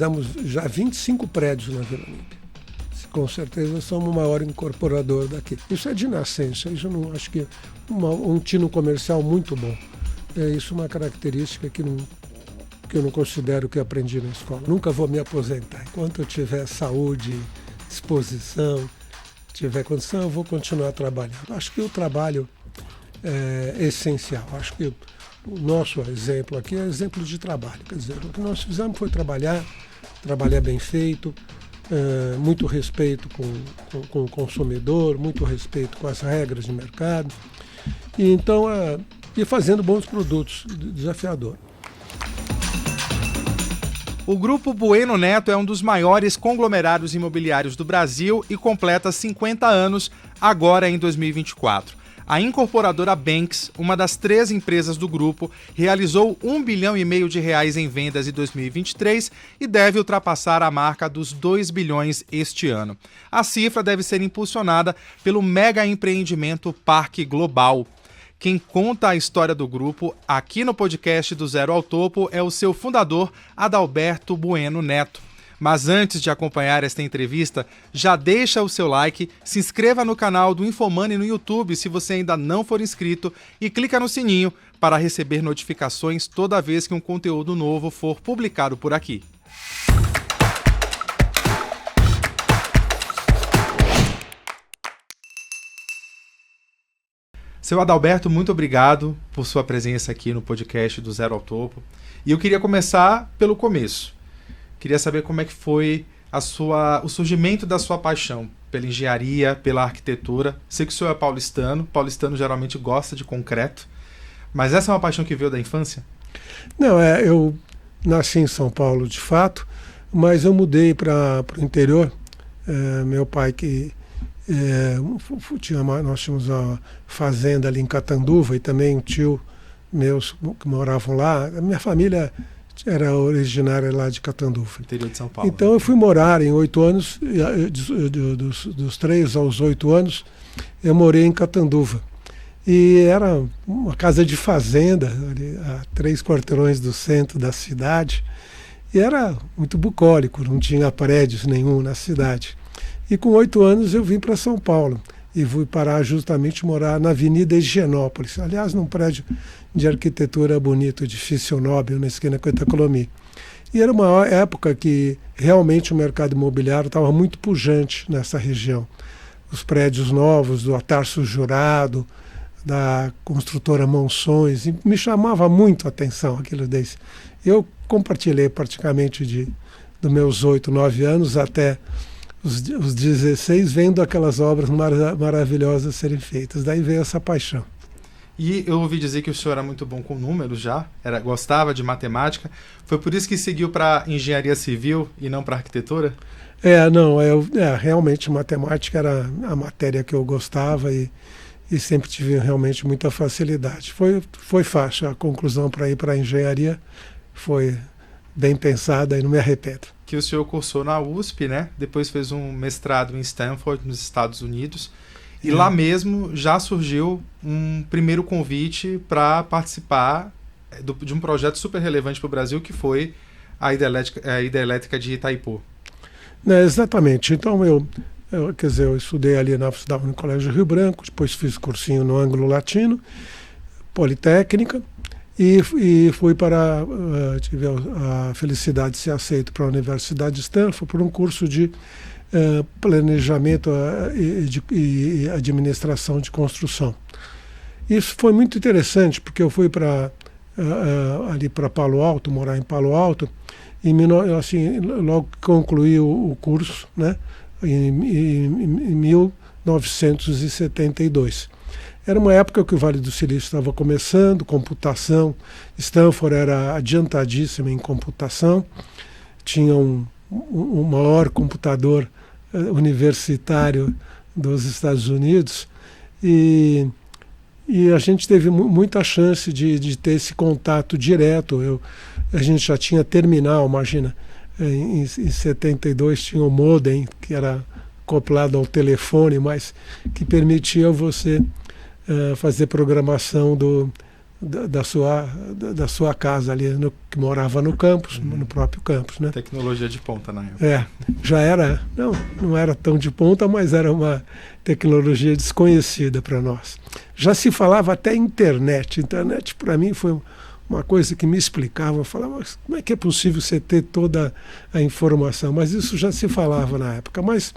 fizemos já 25 prédios na Vila Olímpia. Com certeza somos o maior incorporador daqui. Isso é de nascença, isso eu não acho que um tino comercial muito bom. Isso é uma característica que eu não considero que eu aprendi na escola. Nunca vou me aposentar. Enquanto eu tiver saúde, disposição, tiver condição, eu vou continuar trabalhando. Acho que o trabalho é essencial. Acho que o nosso exemplo aqui é exemplo de trabalho. Quer dizer, o que nós fizemos foi trabalhar bem feito, muito respeito com o consumidor, muito respeito com as regras de mercado. E então, e fazendo bons produtos, desafiador. O Grupo Bueno Neto é um dos maiores conglomerados imobiliários do Brasil e completa 50 anos agora em 2024. A incorporadora Banks, uma das 3 empresas do grupo, realizou R$1,5 bilhão em vendas em 2023 e deve ultrapassar a marca dos 2 bilhões este ano. A cifra deve ser impulsionada pelo mega empreendimento Parque Global. Quem conta a história do grupo aqui no podcast do Zero ao Topo é o seu fundador, Adalberto Bueno Neto. Mas antes de acompanhar esta entrevista, já deixa o seu like, se inscreva no canal do Infomoney no YouTube se você ainda não for inscrito e clica no sininho para receber notificações toda vez que um conteúdo novo for publicado por aqui. Seu Adalberto, muito obrigado por sua presença aqui no podcast do Zero ao Topo. E eu queria começar pelo começo. Queria saber como é que foi o surgimento da sua paixão pela engenharia, pela arquitetura. Sei que o senhor é paulistano geralmente gosta de concreto, mas essa é uma paixão que veio da infância? Não, eu nasci em São Paulo de fato, mas eu mudei para o interior. Meu pai nós tínhamos uma fazenda ali em Catanduva e também um tio meus que moravam lá. A minha família era originária lá de Catanduva. Interior de São Paulo. Então eu fui morar em 8 anos, dos 3 aos 8 anos, eu morei em Catanduva. E era uma casa de fazenda, ali, a 3 quarteirões do centro da cidade. E era muito bucólico, não tinha prédios nenhum na cidade. E com 8 anos eu vim para São Paulo e fui parar justamente morar na Avenida Higienópolis, aliás, num prédio de arquitetura bonito, edifício Nobel, na esquina com Itacolomi. E era uma época que realmente o mercado imobiliário estava muito pujante nessa região. Os prédios novos, do Atarso Jurado, da construtora Monções, e me chamava muito a atenção aquilo desse. Eu compartilhei praticamente dos meus 8, 9 anos até os 16, vendo aquelas obras maravilhosas serem feitas. Daí veio essa paixão. E eu ouvi dizer que o senhor era muito bom com números já, gostava de matemática. Foi por isso que seguiu para engenharia civil e não para arquitetura? Realmente matemática era a matéria que eu gostava e sempre tive realmente muita facilidade. Foi fácil, a conclusão para ir para a engenharia foi bem pensada e não me arrependo. Que o senhor cursou na USP, né? Depois fez um mestrado em Stanford, nos Estados Unidos. E lá mesmo já surgiu um primeiro convite para participar de um projeto super relevante para o Brasil, que foi a hidrelétrica de Itaipu. Exatamente. Então eu estudei ali estudava no Colégio Rio Branco, depois fiz cursinho no Ângulo Latino, Politécnica, e fui tive a felicidade de ser aceito para a Universidade de Stanford por um curso de planejamento e administração de construção. Isso foi muito interessante, porque eu fui ali para Palo Alto, morar em Palo Alto, e logo concluí o curso, né, em 1972. Era uma época que o Vale do Silício estava começando, computação. Stanford era adiantadíssima em computação, tinha um maior computador universitário dos Estados Unidos, e a gente teve muita chance de ter esse contato direto. A gente já tinha terminal, imagina, em 72 tinha o modem, que era acoplado ao telefone, mas que permitia você fazer programação da sua casa ali, que morava no campus, no próprio campus, né? Tecnologia de ponta na época. Já era, não era tão de ponta, mas era uma tecnologia desconhecida para nós. Já se falava até internet. Internet para mim foi uma coisa que me explicava. Eu falava, mas como é que é possível você ter toda a informação? Mas isso já se falava na época. Mas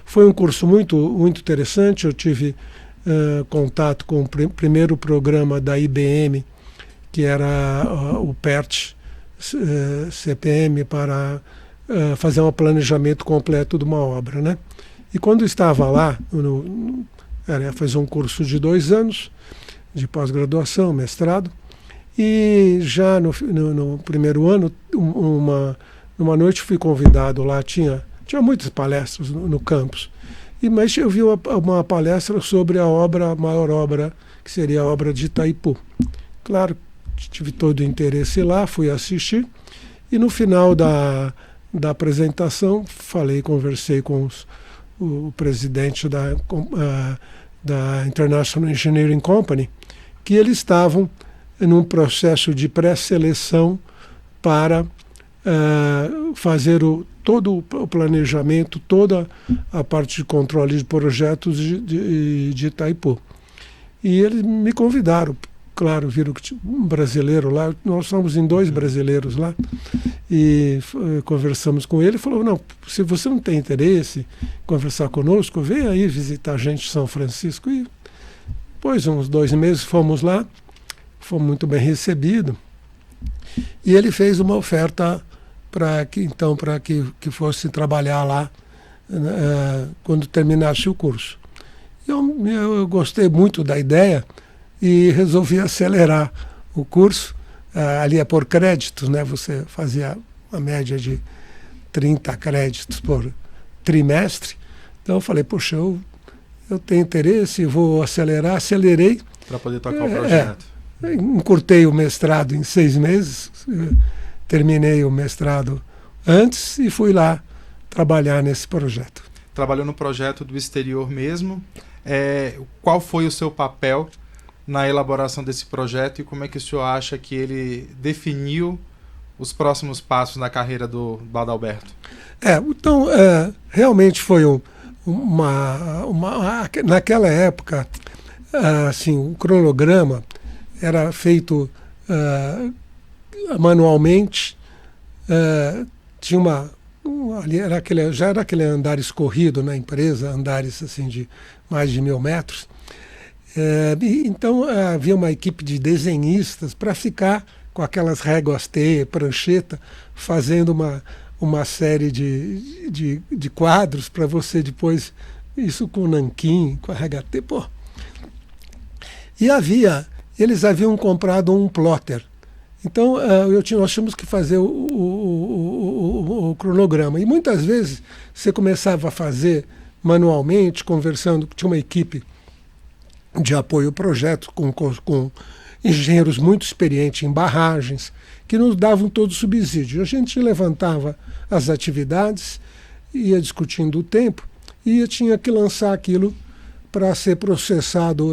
foi um curso muito, muito interessante. Eu tive contato com o primeiro programa da IBM, que era o PERT CPM, para fazer um planejamento completo de uma obra, né? E quando estava lá, fazer um curso de 2 anos, de pós-graduação, mestrado, e já no primeiro ano, numa noite fui convidado lá, tinha muitas palestras no campus, mas eu vi uma palestra sobre a maior obra, que seria a obra de Itaipu. Claro, tive todo o interesse lá, fui assistir, e no final da apresentação, conversei com o presidente da International Engineering Company, que eles estavam num processo de pré-seleção para fazer todo o planejamento, toda a parte de controle de projetos de Itaipu. E eles me convidaram, claro, viram que tinha um brasileiro lá, nós somos em 2 brasileiros lá, e conversamos com ele, ele falou, não, se você não tem interesse em conversar conosco, vem aí visitar a gente em São Francisco. E depois, uns 2 meses, fomos lá, fomos muito bem recebidos, e ele fez uma oferta para que fosse trabalhar lá quando terminasse o curso. Eu gostei muito da ideia e resolvi acelerar o curso. Ali é por créditos, né? Você fazia uma média de 30 créditos por trimestre. Então eu falei, poxa, eu tenho interesse, vou acelerar. Acelerei. Para poder tocar o projeto. Encurtei o mestrado em 6 meses, terminei o mestrado antes e fui lá trabalhar nesse projeto. Trabalhou no projeto do exterior mesmo. Qual foi o seu papel na elaboração desse projeto e como é que o senhor acha que ele definiu os próximos passos na carreira do Adalberto? Então, realmente foi naquela época, assim, o cronograma era feito manualmente, tinha ali já era aquele andar escorrido na empresa, andares assim de mais de 1000 metros. Então havia uma equipe de desenhistas para ficar com aquelas réguas T, prancheta, fazendo uma série de quadros para você depois, isso com nanquim, com a régua T, pô. E eles haviam comprado um plotter. Então nós tínhamos que fazer o cronograma. E muitas vezes você começava a fazer manualmente, conversando, tinha uma equipe de apoio ao projeto com engenheiros muito experientes em barragens, que nos davam todo o subsídio. A gente levantava as atividades, ia discutindo o tempo e tinha que lançar aquilo para ser processado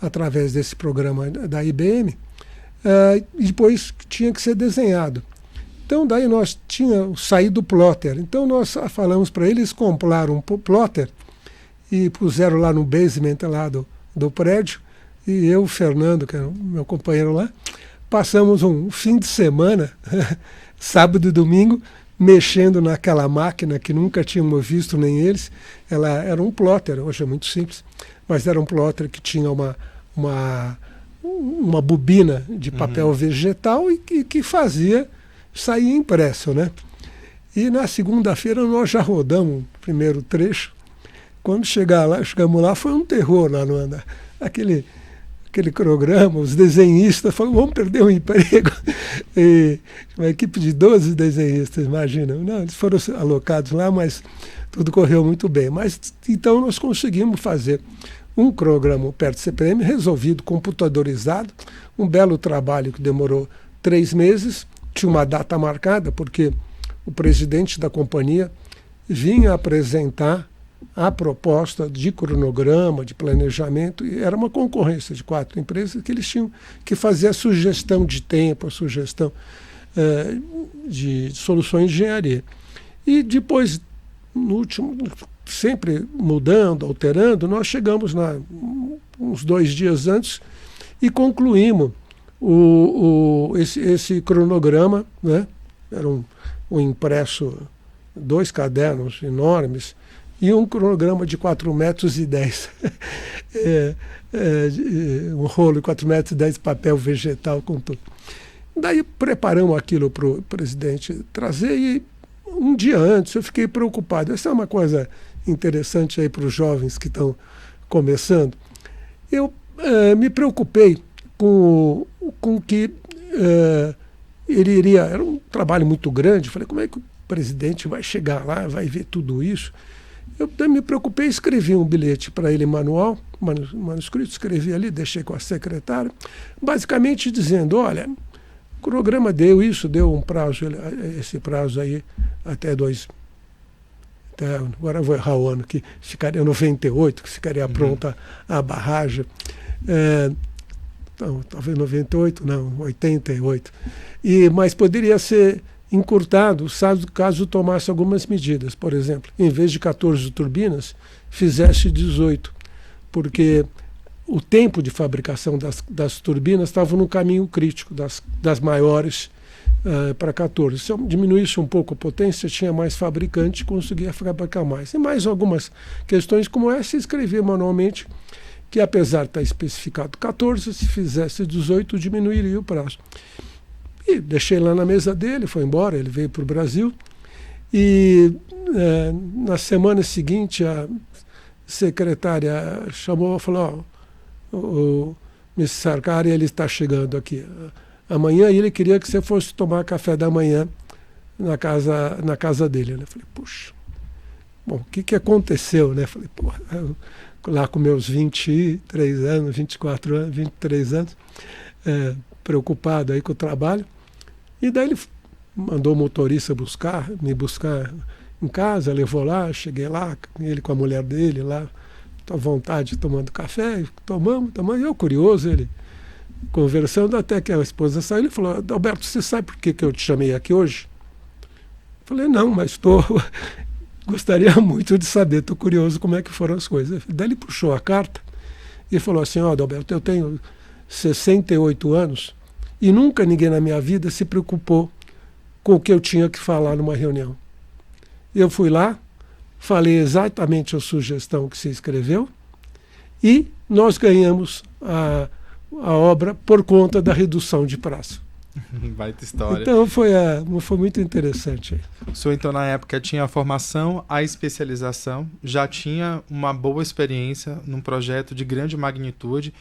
através desse programa da IBM, e depois tinha que ser desenhado. Então daí nós tínhamos saído do plotter. Então nós falamos para eles, compraram um plotter e puseram lá no basement lá do prédio, e eu, o Fernando, que era o meu companheiro lá, passamos um fim de semana, sábado e domingo, mexendo naquela máquina que nunca tínhamos visto, nem eles. Ela era um plotter, hoje é muito simples, mas era um plotter que tinha uma bobina de papel vegetal e que fazia sair impresso, né? E na segunda-feira nós já rodamos o primeiro trecho. Quando chegamos lá, foi um terror lá no andar. Aquele cronograma, os desenhistas falaram, vamos perder o emprego. E uma equipe de 12 desenhistas, imagina. Não, eles foram alocados lá, mas tudo correu muito bem. Mas então nós conseguimos fazer um cronograma perto do CPM, resolvido, computadorizado, um belo trabalho que demorou 3 meses, tinha uma data marcada, porque o presidente da companhia vinha apresentar a proposta de cronograma, de planejamento, e era uma concorrência de 4 empresas que eles tinham que fazer a sugestão de tempo, a sugestão de soluções de engenharia. E depois, no último, sempre mudando, alterando, nós chegamos uns 2 dias antes e concluímos esse cronograma, né? Era um impresso, 2 cadernos enormes e um cronograma de 4,10 metros. Um rolo de 4,10 metros de papel vegetal com tudo. Daí preparamos aquilo para o presidente trazer e um dia antes eu fiquei preocupado. Essa é uma coisa interessante aí para os jovens que estão começando. Eu me preocupei com que ele iria... Era um trabalho muito grande. Falei, como é que o presidente vai chegar lá, vai ver tudo isso? Eu me preocupei e escrevi um bilhete para ele, manuscrito, escrevi ali, deixei com a secretária, basicamente dizendo, olha, o cronograma deu isso, deu um prazo, esse prazo aí até agora eu vou errar o ano, que ficaria 98, que ficaria pronta a barragem, então, talvez 98, não, 88, mas poderia ser encurtado, caso tomasse algumas medidas. Por exemplo, em vez de 14 turbinas, fizesse 18, porque o tempo de fabricação das turbinas estava no caminho crítico, das maiores para 14. Se eu diminuísse um pouco a potência, tinha mais fabricante, conseguia fabricar mais. E mais algumas questões como essa, escrever manualmente, que apesar de estar especificado 14, se fizesse 18, diminuiria o prazo. E deixei lá na mesa dele, foi embora, ele veio para o Brasil. E na semana seguinte a secretária chamou e falou, o Mr. Sarkari, ele está chegando aqui. Amanhã ele queria que você fosse tomar café da manhã na casa dele. Eu falei, puxa, bom, o que aconteceu? Né? Falei, pô, lá com meus 23 anos, 24 anos, 23 anos, preocupado aí com o trabalho. E daí ele mandou o motorista me buscar em casa, levou lá, cheguei lá, ele com a mulher dele lá, à vontade, tomando café, tomamos, e eu curioso, ele conversando, até que a esposa saiu, ele falou, Alberto, você sabe por que eu te chamei aqui hoje? Eu falei, não, mas gostaria muito de saber, estou curioso como é que foram as coisas. Daí ele puxou a carta e falou assim, Alberto, eu tenho 68 anos, e nunca ninguém na minha vida se preocupou com o que eu tinha que falar numa reunião. Eu fui lá, falei exatamente a sugestão que se escreveu e nós ganhamos a obra por conta da redução de prazo. Baita história. Então foi muito interessante. O senhor, então, na época, tinha a formação, a especialização, já tinha uma boa experiência num projeto de grande magnitude,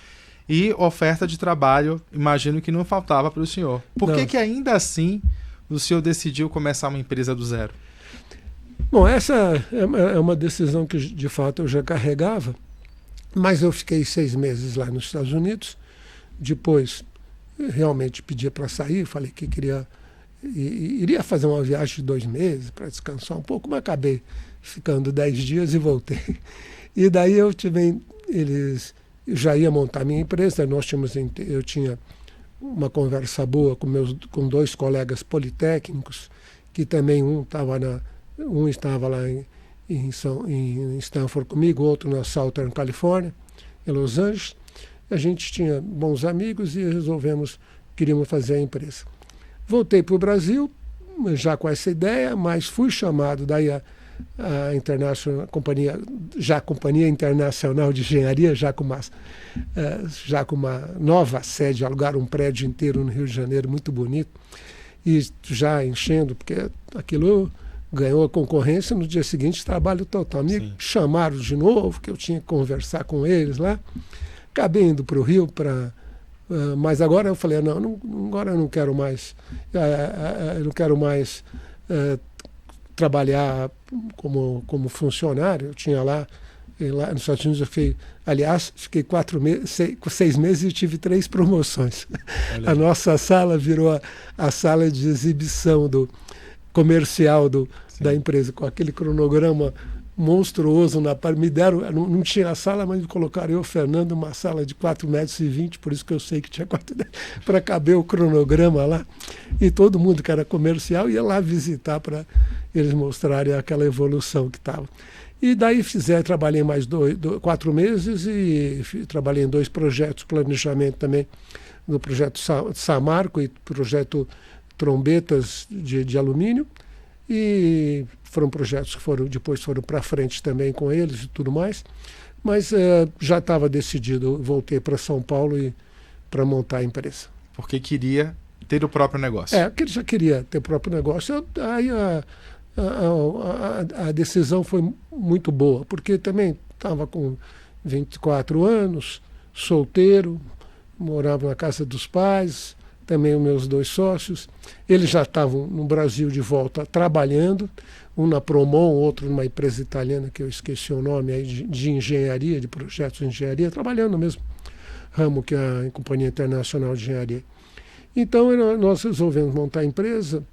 e oferta de trabalho, imagino que não faltava para o senhor. Por que ainda assim o senhor decidiu começar uma empresa do zero? Bom, essa é uma decisão que de fato eu já carregava, mas eu fiquei 6 meses lá nos Estados Unidos. Depois realmente pedia para sair, falei que iria fazer uma viagem de 2 meses para descansar um pouco, mas acabei ficando 10 dias e voltei. E daí eles já ia montar minha empresa, eu tinha uma conversa boa com 2 colegas politécnicos, que também um estava lá em Stanford comigo, outro na Southern California, em Los Angeles. A gente tinha bons amigos e queríamos fazer a empresa. Voltei para o Brasil, já com essa ideia, mas fui chamado daí a Companhia Internacional de Engenharia, já com uma nova sede, alugaram um prédio inteiro no Rio de Janeiro, muito bonito, e já enchendo, porque aquilo ganhou a concorrência. No dia seguinte, trabalho total. Me chamaram de novo, que eu tinha que conversar com eles lá. Acabei indo para o Rio, mas agora eu falei, agora eu não quero mais, trabalhar como funcionário. Eu tinha lá nos Estados Unidos, fiquei 6 meses e tive 3 promoções. A nossa sala virou a sala de exibição comercial da empresa, com aquele cronograma monstruoso na parte. Me deram, não tinha sala, mas colocaram eu, Fernando, uma sala de 4,20 metros, por isso que eu sei que tinha 4 metros, para caber o cronograma lá. E todo mundo que era comercial ia lá visitar para eles mostrarem aquela evolução que estava. E daí trabalhei mais 4 meses e trabalhei em 2 projetos, planejamento também, no projeto Samarco e projeto Trombetas de alumínio. E foram projetos que depois foram para frente também com eles e tudo mais. Mas já estava decidido, voltei para São Paulo para montar a empresa. Porque queria ter o próprio negócio. Que ele já queria ter o próprio negócio. Aí a decisão foi muito boa, porque também estava com 24 anos, solteiro, morava na casa dos pais, também os meus 2 sócios. Eles já estavam no Brasil de volta trabalhando, um na Promon, outro numa empresa italiana que eu esqueci o nome, aí de engenharia, de projetos de engenharia, trabalhando no mesmo ramo que a Companhia Internacional de Engenharia. Então nós resolvemos montar a empresa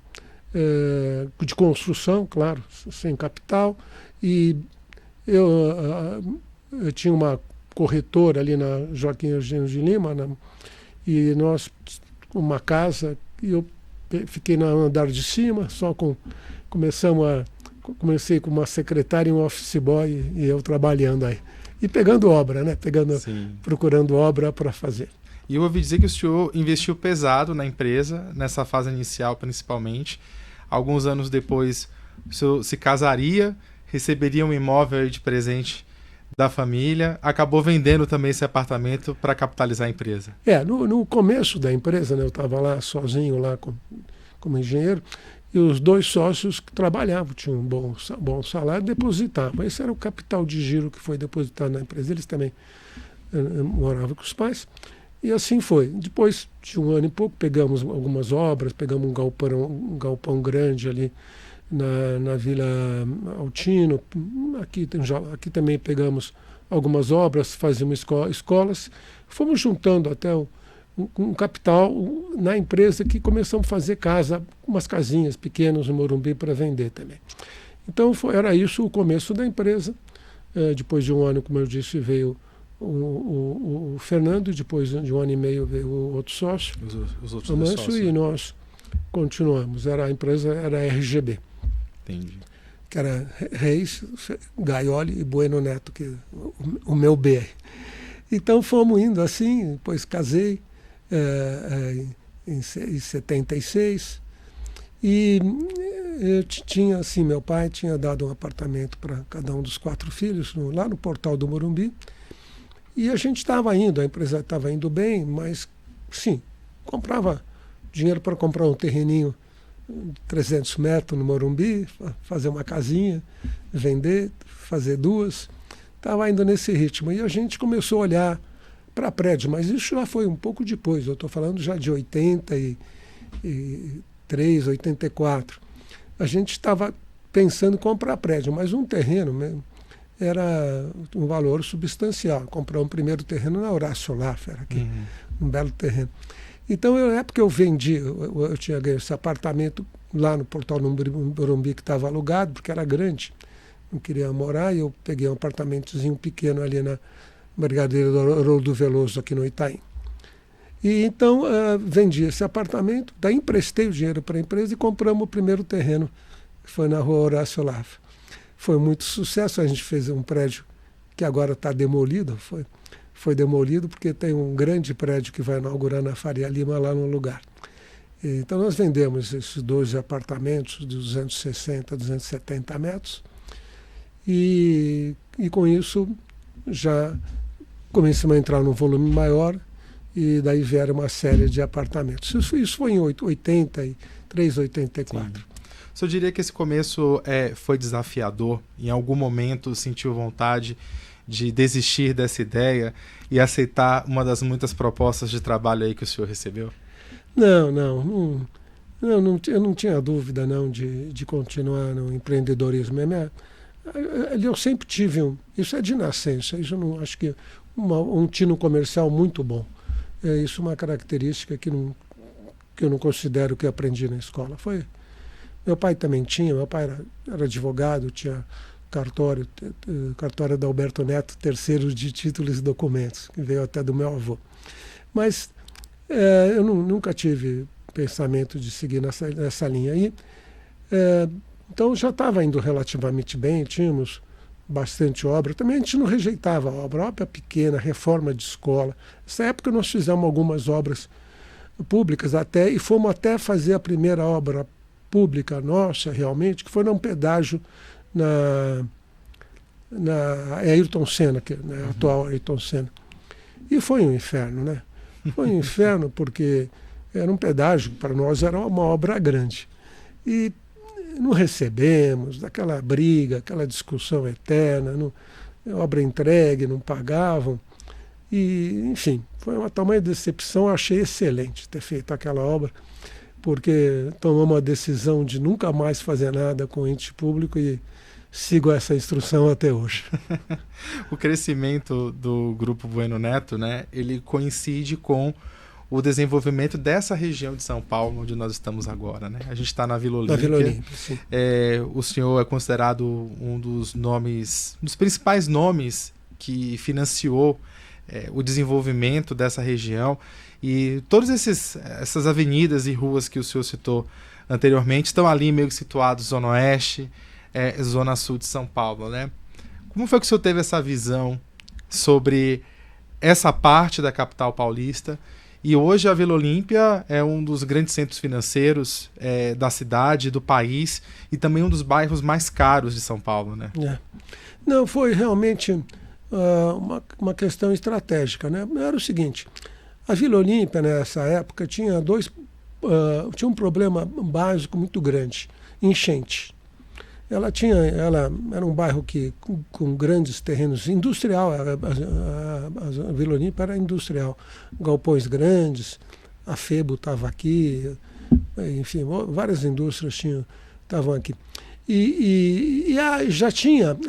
de construção, claro, sem capital, e eu tinha uma corretora ali na Joaquim Eugênio de Lima, e nós, uma casa, e eu fiquei no andar de cima, comecei com uma secretária e um office boy, e eu trabalhando aí. E pegando obra, né? Procurando obra para fazer. E eu ouvi dizer que o senhor investiu pesado na empresa, nessa fase inicial principalmente. Alguns anos depois, o senhor se casaria, receberia um imóvel de presente da família, acabou vendendo também esse apartamento para capitalizar a empresa. No começo da empresa, né, eu estava lá sozinho, lá como engenheiro, e os 2 sócios que trabalhavam, tinham um bom salário, depositavam. Esse era o capital de giro que foi depositado na empresa. Eles também moravam com os pais. E assim foi. Depois de 1 ano e pouco, pegamos algumas obras, pegamos um galpão grande ali na Vila Altino. Aqui também pegamos algumas obras, fazíamos escolas. Fomos juntando até um capital na empresa, que começamos a fazer umas casinhas pequenas no Morumbi para vender também. Então era isso o começo da empresa. Depois de 1 ano, como eu disse, veio o Fernando, depois de 1 ano e meio veio o outro sócio, os outros 2 sócios. E nós continuamos. A empresa era RGB. Entendi. Que era Reis, Gaioli e Bueno Neto, o meu B. Então fomos indo assim, depois casei em 76, e eu tinha, assim, meu pai tinha dado um apartamento para cada um dos 4 filhos, lá no Portal do Morumbi. E a gente estava indo, a empresa estava indo bem, mas, sim, comprava dinheiro para comprar um terreninho de 300 metros no Morumbi, fazer uma casinha, vender, fazer 2. Estava indo nesse ritmo. E a gente começou a olhar para prédio, mas isso já foi um pouco depois. Eu estou falando já de 83, 84. A gente estava pensando em comprar prédio, mas um terreno mesmo era um valor substancial. Comprar um primeiro terreno na Horácio Laffer, aqui, um belo terreno. Então, na época eu vendi, eu tinha ganho esse apartamento lá no Portal do Morumbi, que estava alugado, porque era grande, não queria morar, e eu peguei um apartamentozinho pequeno ali na Brigadeiro do Veloso, aqui no Itaim. E então vendi esse apartamento, daí emprestei o dinheiro para a empresa e compramos o primeiro terreno, que foi na Rua Horácio Laffer. Foi muito sucesso, a gente fez um prédio que agora está demolido, foi demolido porque tem um grande prédio que vai inaugurar na Faria Lima lá no lugar. Então nós vendemos esses 12 apartamentos de 260, 270 metros e com isso já começamos a entrar num volume maior e daí vieram uma série de apartamentos. Isso foi em 83, 84. Sim. O senhor diria que esse começo foi desafiador? Em algum momento sentiu vontade de desistir dessa ideia e aceitar uma das muitas propostas de trabalho aí que o senhor recebeu? Não, eu não tinha dúvida não de continuar no empreendedorismo. Eu sempre tive isso é de nascença, isso eu não acho que um tino comercial muito bom. Isso é uma característica que eu não considero que eu aprendi na escola. Meu pai também tinha, meu pai era advogado, tinha cartório da Alberto Neto, terceiro de títulos e documentos, que veio até do meu avô. Mas eu nunca tive pensamento de seguir nessa linha. E, então já estava indo relativamente bem, tínhamos bastante obra. Também a gente não rejeitava a obra pequena, reforma de escola. Nessa época nós fizemos algumas obras públicas e fomos até fazer a primeira obra pública nossa, realmente, que foi num pedágio na Ayrton Senna, atual Ayrton Senna. E foi um inferno, né? Foi um inferno porque era um pedágio, para nós era uma obra grande. E não recebemos, aquela briga, aquela discussão eterna, obra entregue, não pagavam. E, enfim, foi uma tamanha decepção. Eu achei excelente ter feito aquela obra, porque tomamos a decisão de nunca mais fazer nada com o ente público e sigo essa instrução até hoje. O crescimento do Grupo Bueno Neto, né, ele coincide com o desenvolvimento dessa região de São Paulo, onde nós estamos agora, né? A gente está na Vila Olímpia. Na Vila Olímpia, sim. O senhor é considerado um dos principais nomes que financiou o desenvolvimento dessa região. E todas essas avenidas e ruas que o senhor citou anteriormente estão ali meio que situados Zona Oeste, Zona Sul de São Paulo, né? Como foi que o senhor teve essa visão sobre essa parte da capital paulista? E hoje a Vila Olímpia é um dos grandes centros financeiros da cidade, do país, e também um dos bairros mais caros de São Paulo, né? Não, foi realmente uma questão estratégica, né? Era o seguinte, a Vila Olímpia nessa época tinha um problema básico muito grande, enchente. Ela era um bairro com grandes terrenos, industrial, a Vila Olímpia era industrial, galpões grandes, a Febo estava aqui, enfim, várias indústrias estavam aqui. E a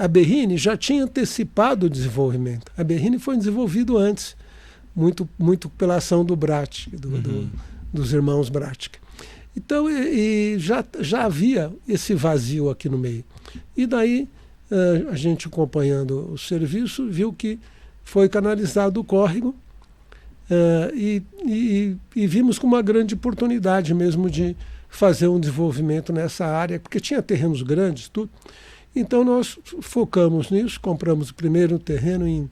Berrini já tinha antecipado o desenvolvimento. A Berrini foi desenvolvido antes, muito pela ação do Brat, dos irmãos Brat. Então, já havia esse vazio aqui no meio. E daí, a gente acompanhando o serviço, viu que foi canalizado o córrego e vimos com uma grande oportunidade mesmo de fazer um desenvolvimento nessa área, porque tinha terrenos grandes, tudo. Então, nós focamos nisso, compramos o primeiro terreno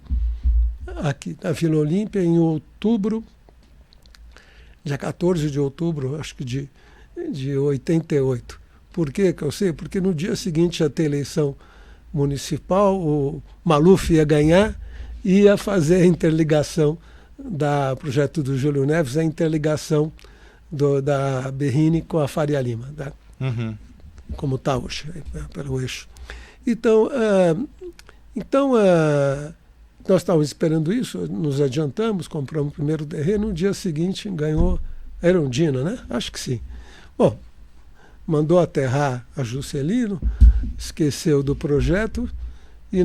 aqui na Vila Olímpia em outubro, dia 14 de outubro, acho que de 88. Por quê que eu sei? Porque no dia seguinte ia ter eleição municipal, o Maluf ia ganhar e ia fazer a interligação do projeto do Júlio Neves, a interligação da Berrini com a Faria Lima, tá? Como está hoje, pelo eixo. Então, nós estávamos esperando isso, nos adiantamos, compramos o primeiro terreno, no dia seguinte ganhou a Erundina, né? Acho que sim. Bom, mandou aterrar a Juscelino, esqueceu do projeto e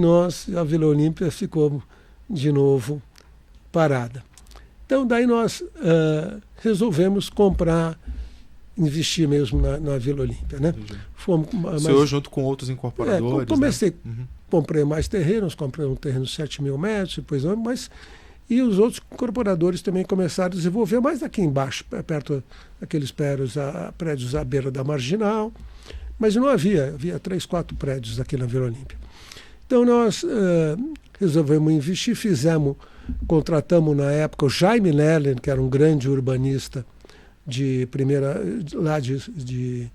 a Vila Olímpia ficou de novo parada. Então daí nós resolvemos investir mesmo na Vila Olímpia, né? O senhor junto com outros incorporadores? Comprei mais terrenos, comprei um terreno de 7 mil metros, e os outros incorporadores também começaram a desenvolver, mais aqui embaixo, perto daqueles prédios à beira da Marginal, mas não havia 3, 4 prédios aqui na Vila Olímpia. Então nós resolvemos investir, contratamos na época o Jaime Lerner, que era um grande urbanista lá de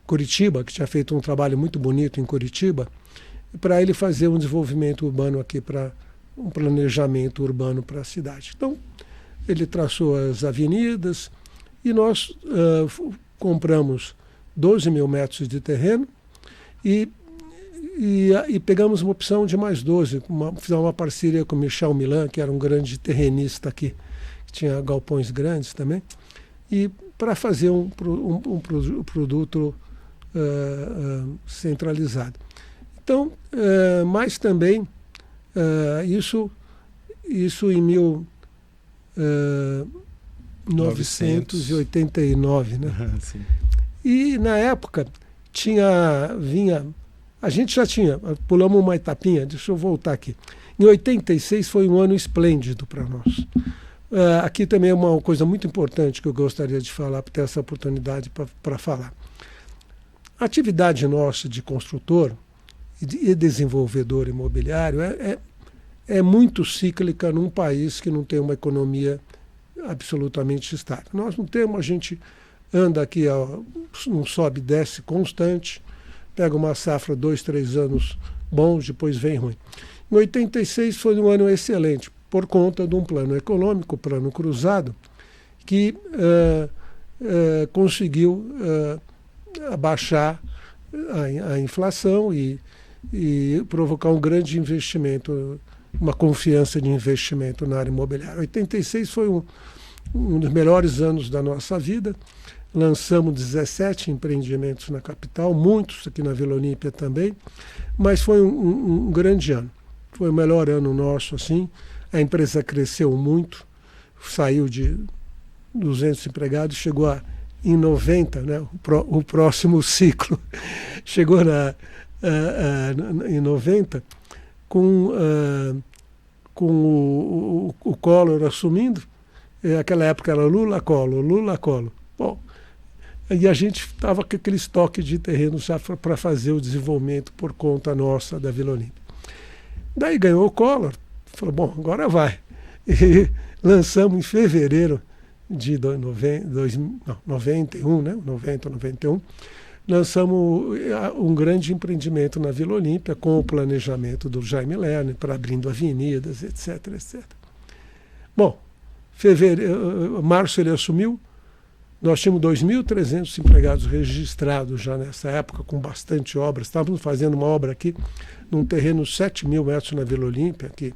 Curitiba, que tinha feito um trabalho muito bonito em Curitiba, para ele fazer um desenvolvimento urbano aqui, para um planejamento urbano para a cidade. Então, ele traçou as avenidas e nós compramos 12 mil metros de terreno e pegamos uma opção de mais 12. Fizemos uma parceria com o Michel Milan, que era um grande terrenista aqui, que tinha galpões grandes também, e para fazer um produto centralizado. Então, mas também isso em 1989, né? Sim. E na época vinha A gente já tinha, pulamos uma etapinha, deixa eu voltar aqui. Em 86 foi um ano esplêndido para nós. Aqui também é uma coisa muito importante que eu gostaria de falar, para ter essa oportunidade para falar. A atividade nossa de construtor e desenvolvedor imobiliário é muito cíclica num país que não tem uma economia absolutamente estável. Nós não temos, a gente anda aqui, um sobe e desce constante, pega uma safra 2, 3 anos bons, depois vem ruim. Em 86 foi um ano excelente, por conta de um plano econômico, plano cruzado, que conseguiu abaixar a inflação e provocar um grande investimento, uma confiança de investimento na área imobiliária. 86 foi um dos melhores anos da nossa vida. Lançamos 17 empreendimentos na capital, muitos aqui na Vila Olímpia também, mas foi um grande ano. Foi o melhor ano nosso, assim. A empresa cresceu muito, saiu de 200 empregados, chegou em 90, né, o próximo ciclo, chegou em 90, com o Collor assumindo. Aquela época era Lula-Collor, Lula-Collor. Bom, e a gente estava com aquele estoque de terreno já para fazer o desenvolvimento por conta nossa da Vila Olímpia. Daí ganhou o Collor, falou, bom, agora vai. E lançamos em fevereiro de 91, né? 90, 91, lançamos um grande empreendimento na Vila Olímpia com o planejamento do Jaime Lerner para abrindo avenidas, etc, etc. Bom, março ele assumiu, nós tínhamos 2.300 empregados registrados já nessa época, com bastante obra. Estávamos fazendo uma obra aqui, num terreno 7.000 metros na Vila Olímpia, que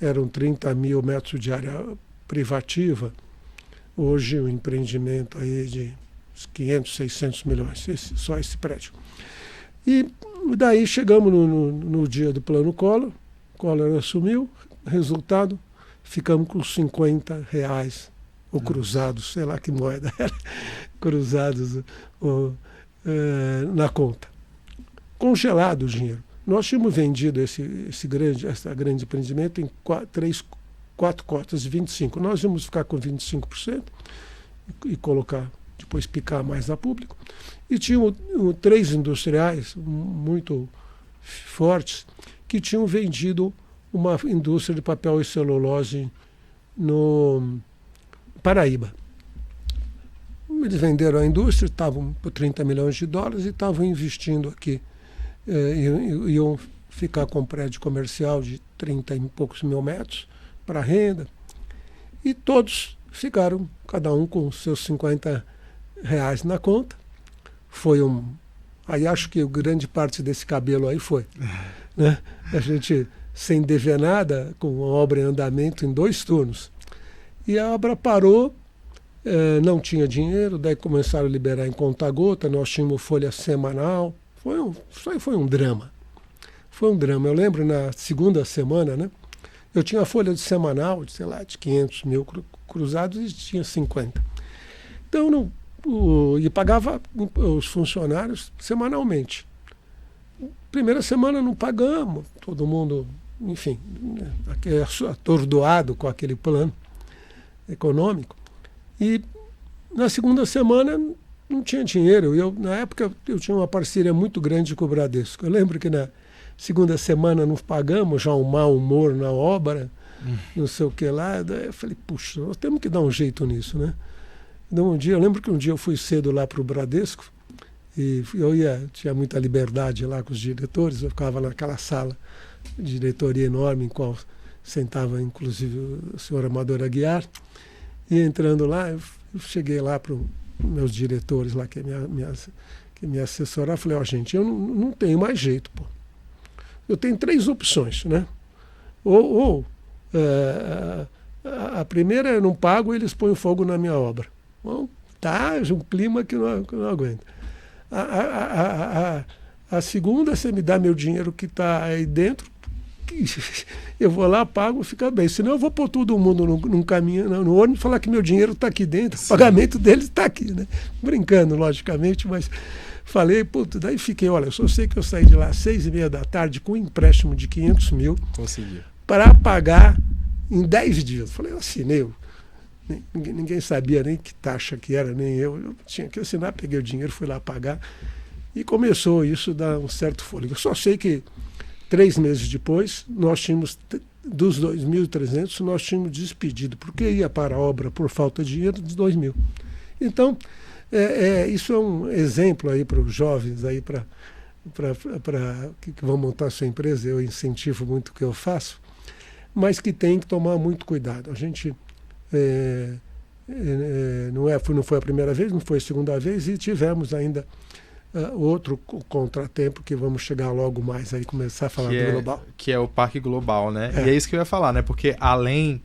eram 30.000 metros de área privativa. Hoje o empreendimento aí de 500, 600 milhões, só esse prédio. E daí chegamos no dia do plano Collor assumiu, resultado, ficamos com R$50, ou cruzados, sei lá que moeda era, cruzados na conta. Congelado o dinheiro. Nós tínhamos vendido esse grande empreendimento em 4 cotas de 25%. Nós íamos ficar com 25% e colocar, depois picar mais a público. E tinham 3 industriais muito fortes que tinham vendido uma indústria de papel e celulose no Paraíba. Eles venderam a indústria, estavam por $30 milhões e estavam investindo aqui. Iam ficar com um prédio comercial de 30 e poucos mil metros para renda. E todos ficaram, cada um com seus R$50 na conta. Aí acho que grande parte desse cabelo aí foi. Né? A gente, sem dever nada, com a obra em andamento em 2 turnos. E a obra parou, não tinha dinheiro, daí começaram a liberar em conta-gota, nós tínhamos folha semanal. Isso aí foi um drama. Foi um drama. Eu lembro na segunda semana, né? Eu tinha a folha de semanal, de 500 mil cruzados e tinha 50. Então, e pagava os funcionários semanalmente. Primeira semana não pagamos, todo mundo, enfim, atordoado com aquele plano econômico. E na segunda semana não tinha dinheiro. Na época eu tinha uma parceria muito grande com o Bradesco. Eu lembro que na segunda semana não pagamos, já um mau humor na obra, não sei o que lá. Daí eu falei, puxa, nós temos que dar um jeito nisso, né? Então, eu lembro que um dia eu fui cedo lá para o Bradesco e tinha muita liberdade lá com os diretores, eu ficava naquela sala de diretoria enorme em qual sentava inclusive a senhora Amadora Aguiar. E entrando lá, eu cheguei lá para os meus diretores lá, que me assessoraram, falei, gente, eu não tenho mais jeito, pô. Eu tenho 3 opções, né? A primeira eu não pago e eles põem fogo na minha obra. Bom, tá, um clima que não aguenta. A segunda, você me dá meu dinheiro que está aí dentro, eu vou lá, pago, fica bem. Senão eu vou pôr todo mundo num caminho, no ônibus, falar que meu dinheiro está aqui dentro, o pagamento deles está aqui, né? Brincando, logicamente, mas falei, puto, daí fiquei, olha, eu só sei que eu saí de lá às 6h30 da tarde com um empréstimo de 500 mil para pagar em 10 dias. Falei, eu assinei, ninguém sabia nem que taxa que era, nem eu tinha que assinar, peguei o dinheiro, fui lá pagar e começou isso a dar um certo fôlego. Eu só sei que 3 meses depois, nós tínhamos, dos 2.300, nós tínhamos despedido, porque ia para a obra por falta de dinheiro, dos 2.000. Então, isso é um exemplo aí para os jovens aí que vão montar sua empresa. Eu incentivo muito o que eu faço, mas que tem que tomar muito cuidado. A gente não foi a primeira vez, não foi a segunda vez, e tivemos ainda outro contratempo que vamos chegar logo mais aí, começar a falar do global. Que é o Parque Global, né? E é isso que eu ia falar, né? Porque além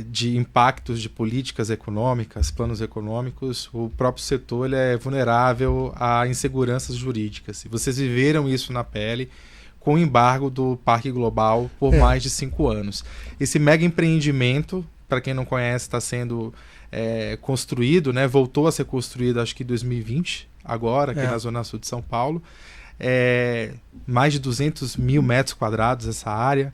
de impactos de políticas econômicas, planos econômicos, o próprio setor ele é vulnerável a inseguranças jurídicas. E vocês viveram isso na pele com o embargo do Parque Global por mais de 5 anos. Esse mega empreendimento, para quem não conhece, está sendo construído, né? Voltou a ser construído, acho que em 2020, agora, aqui na Zona Sul de São Paulo. Mais de 200 mil metros quadrados essa área.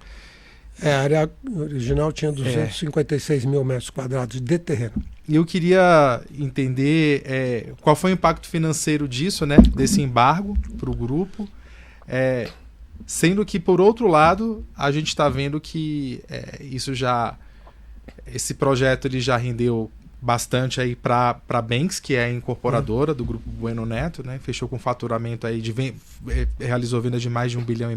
A área original tinha 256 mil metros quadrados de terreno. E eu queria entender qual foi o impacto financeiro disso, né? Desse embargo para o grupo. Sendo que, por outro lado, a gente está vendo que esse projeto ele já rendeu bastante aí para a Banks, que é a incorporadora do Grupo Bueno Neto, né? Fechou com faturamento aí realizou venda de mais de R$1,5 bilhão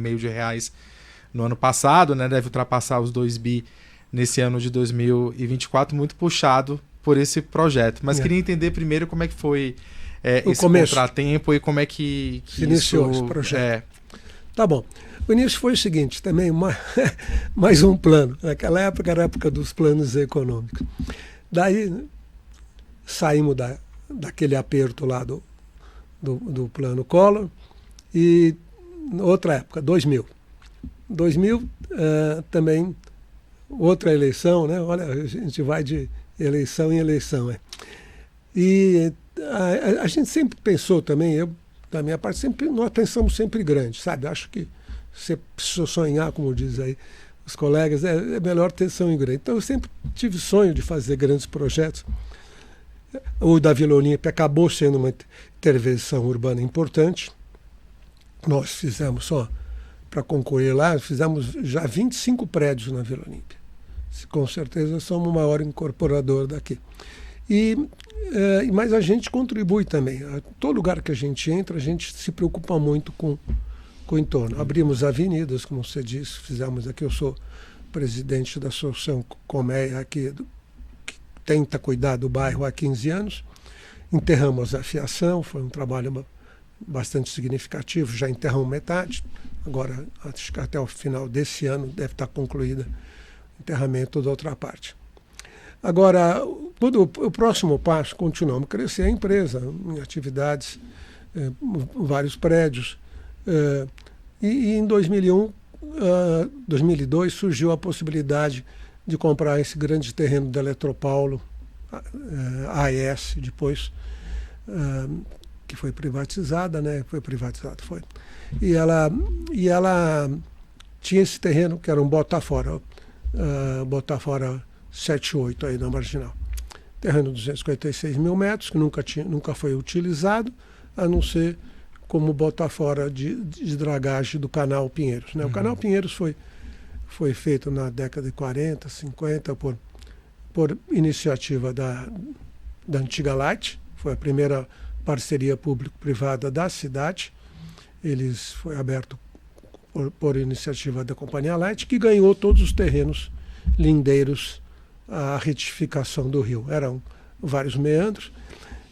no ano passado, né? Deve ultrapassar os 2 bi nesse ano de 2024, muito puxado por esse projeto. Mas queria entender primeiro como é que foi esse contratempo e como é que se iniciou esse projeto. Tá bom. O início foi o seguinte, também mais um plano. Naquela época era a época dos planos econômicos. Daí saímos daquele aperto lá do plano Collor e outra época, 2000. 2000 também outra eleição, né? Olha, a gente vai de eleição em eleição. E a gente sempre pensou também, eu da minha parte, nós pensamos sempre grande, sabe? Acho que você precisa sonhar, como diz aí os colegas, é melhor ter sonho grande. Então eu sempre tive sonho de fazer grandes projetos. O da Vila Olímpia acabou sendo uma intervenção urbana importante. Nós fizemos, só para concorrer lá, fizemos já 25 prédios na Vila Olímpia. Com certeza somos o maior incorporador daqui. Mas a gente contribui também. A todo lugar que a gente entra, a gente se preocupa muito com o entorno. Abrimos avenidas, como você disse, fizemos aqui, eu sou presidente da Associação Colmeia aqui, que tenta cuidar do bairro há 15 anos. Enterramos a fiação, foi um trabalho bastante significativo, já enterramos metade. Agora, acho que até o final desse ano deve estar concluída o enterramento da outra parte. Agora, o próximo passo, continuamos a crescer a empresa, em atividades, vários prédios. E em 2002 surgiu a possibilidade de comprar esse grande terreno da Eletropaulo, AES, depois, que foi privatizada, né? Foi. E ela tinha esse terreno, que era um Botafora 78 aí na Marginal. Terreno de 256 mil metros, que nunca foi utilizado, a não ser como Botafora de dragagem do Canal Pinheiros, né? O Canal Pinheiros foi feito na década de 40, 50, por iniciativa da antiga Light, foi a primeira parceria público-privada da cidade. Foi aberto por iniciativa da Companhia Light, que ganhou todos os terrenos lindeiros à retificação do rio. Eram vários meandros,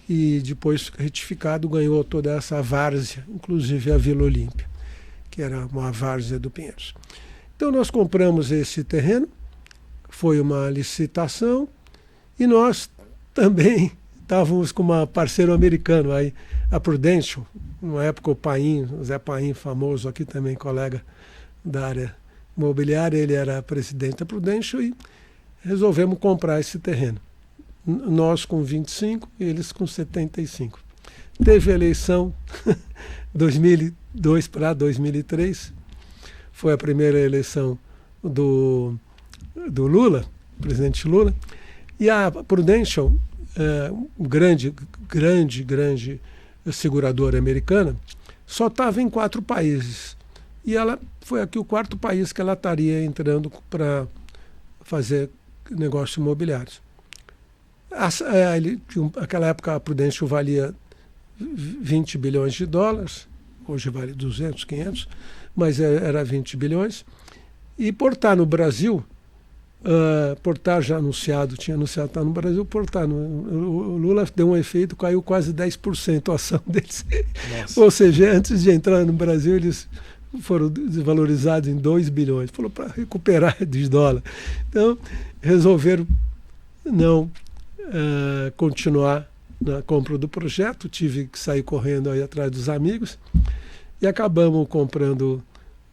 e depois retificado ganhou toda essa várzea, inclusive a Vila Olímpia, que era uma várzea do Pinheiros. Então nós compramos esse terreno, foi uma licitação, e nós também estávamos com uma parceira americana aí, a Prudential, na época o Zé Paim, famoso aqui também, colega da área imobiliária, ele era presidente da Prudential, e resolvemos comprar esse terreno. Nós com 25 e eles com 75. teve a eleição 2002 para 2003, foi a primeira eleição do Lula, presidente Lula, e a Prudential, grande seguradora americana, só estava em 4 países. E ela foi aqui o 4º país que ela estaria entrando para fazer negócios imobiliários. Naquela época a Prudential valia 20 bilhões de dólares, hoje vale 200, 500, mas era 20 bilhões. E por estar no Brasil, por estar já anunciado, tinha anunciado estar no Brasil, o Lula deu um efeito, caiu quase 10% a ação deles. Nossa. Ou seja, antes de entrar no Brasil, eles foram desvalorizados em 2 bilhões. Falou para recuperar de dólar. Então, resolveram não continuar na compra do projeto, tive que sair correndo aí atrás dos amigos e acabamos comprando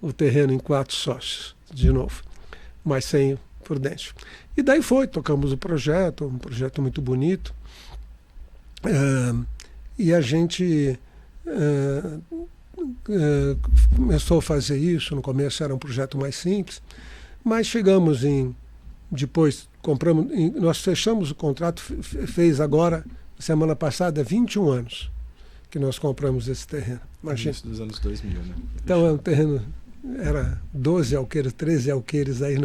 o terreno em 4 sócios, de novo, mas sem Prudential. E daí tocamos o projeto, um projeto muito bonito, e a gente começou a fazer isso. No começo era um projeto mais simples, mas chegamos depois compramos, nós fechamos o contrato, fez agora, semana passada, 21 anos que nós compramos esse terreno. Imagina. Isso dos anos 2000, né? Então é um terreno, era 12 alqueires, 13 alqueires aí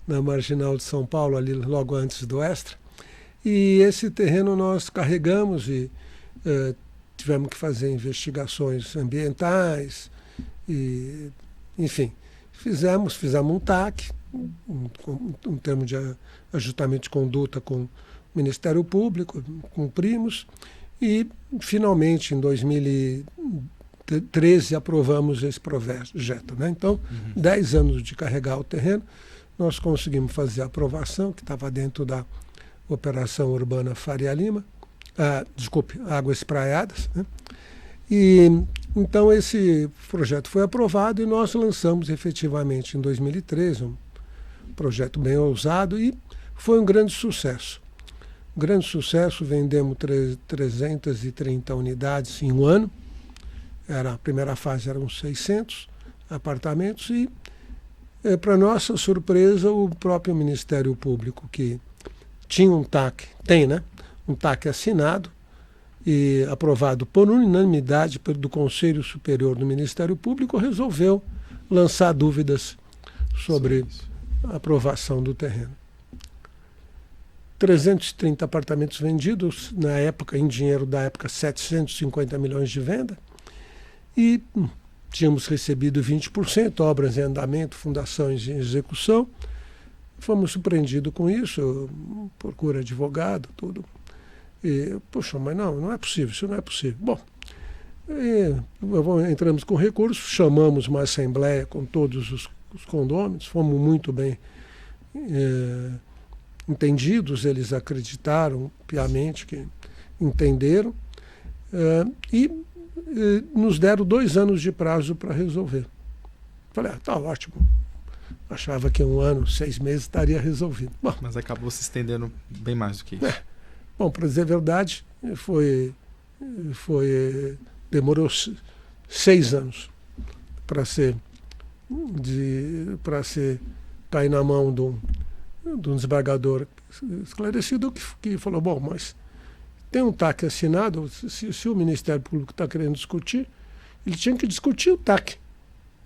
na Marginal de São Paulo, ali logo antes do Extra. E esse terreno nós carregamos e tivemos que fazer investigações ambientais, e, enfim, fizemos um TAC, um termo de ajustamento de conduta com o Ministério Público, cumprimos, e finalmente em 2013 aprovamos esse projeto, né? Então, 10 anos de carregar o terreno, nós conseguimos fazer a aprovação, que estava dentro da Operação Urbana Faria Lima, Águas Espraiadas, né? E então esse projeto foi aprovado e nós lançamos efetivamente em 2013 um projeto bem ousado e foi um grande sucesso. Um grande sucesso, vendemos 330 unidades em um ano. A primeira fase eram 600 apartamentos e, para nossa surpresa, o próprio Ministério Público, que tinha um TAC, um TAC assinado e aprovado por unanimidade do Conselho Superior do Ministério Público, resolveu lançar dúvidas sobre a aprovação do terreno. 330 apartamentos vendidos, na época, em dinheiro da época, 750 milhões de venda, e tínhamos recebido 20%, obras em andamento, fundações em execução. Fomos surpreendidos com isso, procura advogado, tudo. E, poxa, mas não é possível, isso não é possível. Bom, entramos com recurso, chamamos uma assembleia com todos os condôminos, fomos muito bem entendidos, eles acreditaram piamente que entenderam, e nos deram 2 anos de prazo para resolver. Falei, tá ótimo. Achava que 1 ano, 6 meses estaria resolvido. Bom, mas acabou se estendendo bem mais do que isso. Bom, para dizer a verdade, demorou 6 anos para cair na mão de um desembargador esclarecido que falou, bom, mas tem um TAC assinado, se o Ministério Público está querendo discutir, ele tinha que discutir o TAC,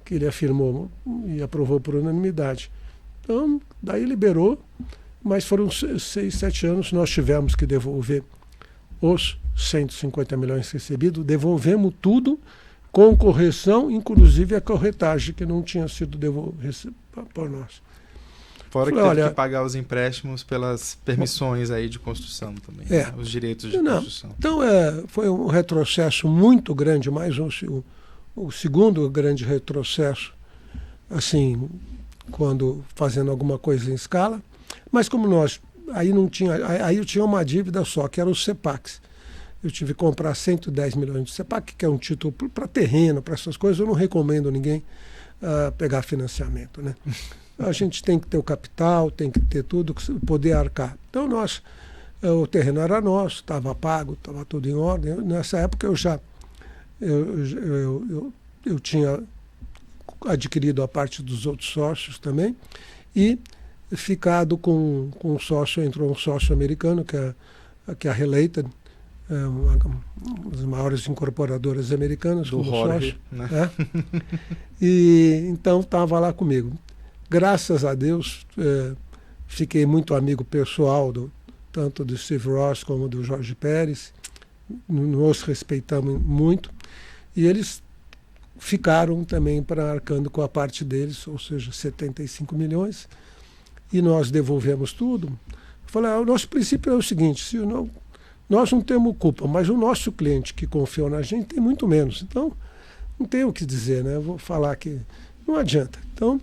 que ele afirmou e aprovou por unanimidade. Então, daí liberou, mas foram 6, 7 anos, nós tivemos que devolver os 150 milhões recebidos, devolvemos tudo com correção, inclusive a corretagem que não tinha sido devolvida por nós. Fora que teve que pagar os empréstimos pelas permissões aí de construção também, né? Os direitos de construção. Então, foi um retrocesso muito grande, mais o segundo grande retrocesso, assim, quando fazendo alguma coisa em escala. Mas como aí eu tinha uma dívida só, que era o CEPAX. Eu tive que comprar 110 milhões de CEPAC, que é um título para terreno, para essas coisas. Eu não recomendo ninguém pegar financiamento, né? A gente tem que ter o capital, tem que ter tudo, poder arcar. Então nós o terreno era nosso, estava pago, estava tudo em ordem. Nessa época eu tinha adquirido a parte dos outros sócios também e ficado com um sócio, entrou um sócio americano, que é a Related, uma das maiores incorporadoras americanas, do como Jorge, sócio. né? E então estava lá comigo. Graças a Deus, fiquei muito amigo pessoal tanto do Steve Ross como do Jorge Pérez, nos respeitamos muito, e eles ficaram também arcando com a parte deles, ou seja, 75 milhões, e nós devolvemos tudo. Eu falei, o nosso princípio é o seguinte, nós não temos culpa, mas o nosso cliente que confiou na gente tem muito menos, então não tem o que dizer, né? Eu vou falar que não adianta. Então,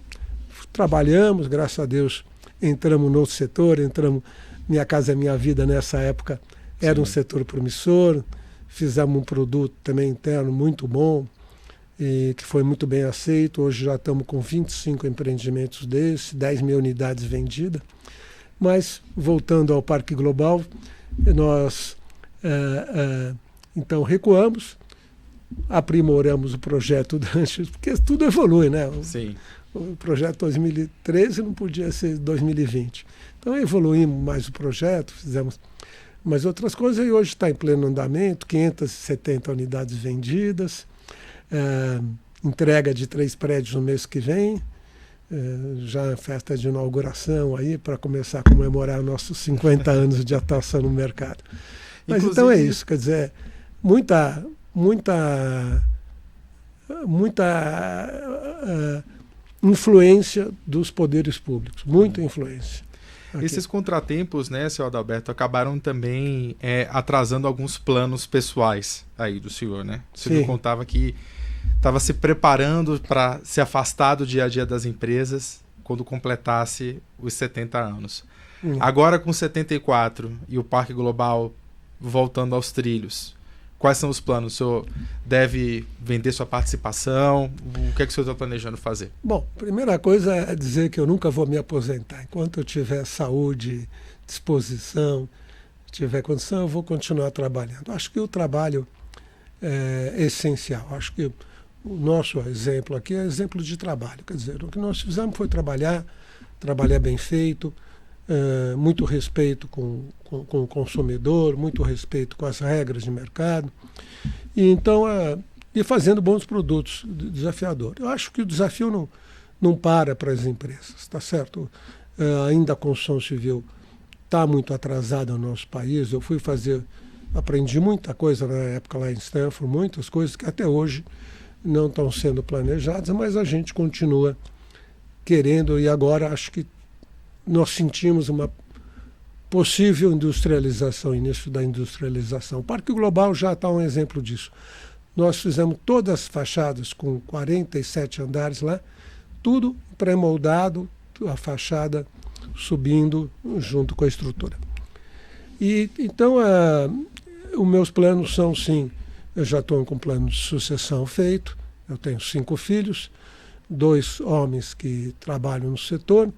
trabalhamos, graças a Deus, entramos no outro setor, Minha Casa Minha Vida nessa época era um setor promissor, fizemos um produto também interno muito bom, e que foi muito bem aceito. Hoje já estamos com 25 empreendimentos desses, 10 mil unidades vendidas. Mas, voltando ao Parque Global, nós então recuamos, aprimoramos o projeto antes, porque tudo evolui, né? Sim. O projeto 2013 não podia ser 2020. Então evoluímos mais o projeto, fizemos mais outras coisas e hoje está em pleno andamento, 570 unidades vendidas, entrega de 3 prédios no mês que vem, já festa de inauguração aí para começar a comemorar nossos 50 anos de atuação no mercado. Mas inclusive, então é isso, quer dizer, muita influência dos poderes públicos, muita influência. Aqui. Esses contratempos, né, senhor Adalberto, acabaram também atrasando alguns planos pessoais aí do senhor, né? O senhor contava que estava se preparando para se afastar do dia a dia das empresas quando completasse os 70 anos. Agora com 74 e o Parque Global voltando aos trilhos, quais são os planos? O senhor deve vender sua participação? O que é que o senhor está planejando fazer? Bom, primeira coisa é dizer que eu nunca vou me aposentar. Enquanto eu tiver saúde, disposição, tiver condição, eu vou continuar trabalhando. Acho que o trabalho é essencial. Acho que o nosso exemplo aqui é exemplo de trabalho. Quer dizer, o que nós fizemos foi trabalhar bem feito, muito respeito com o consumidor, muito respeito com as regras de mercado, e então e fazendo bons produtos, desafiador. Eu acho que o desafio não para as empresas, está certo? Ainda a construção civil está muito atrasada no nosso país. Eu aprendi muita coisa na época lá em Stanford, muitas coisas que até hoje não estão sendo planejadas, mas a gente continua querendo, e agora acho que nós sentimos uma possível industrialização, início da industrialização. O Parque Global já está um exemplo disso. Nós fizemos todas as fachadas com 47 andares lá, tudo pré-moldado, a fachada subindo junto com a estrutura. E então, os meus planos são, sim, eu já estou com um plano de sucessão feito, eu tenho 5 filhos, 2 homens que trabalham no setor.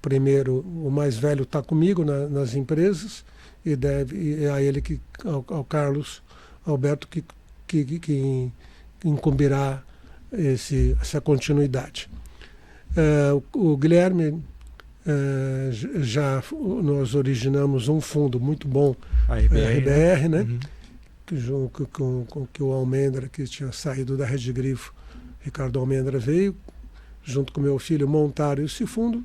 Primeiro, o mais velho está comigo nas empresas, e é ele ao Carlos Alberto que incumbirá essa continuidade. O Guilherme, nós originamos um fundo muito bom, a RBR, né? Uhum. Junto com que o Almendra, que tinha saído da Rede Grifo, Ricardo Almendra veio, junto com meu filho, montaram esse fundo.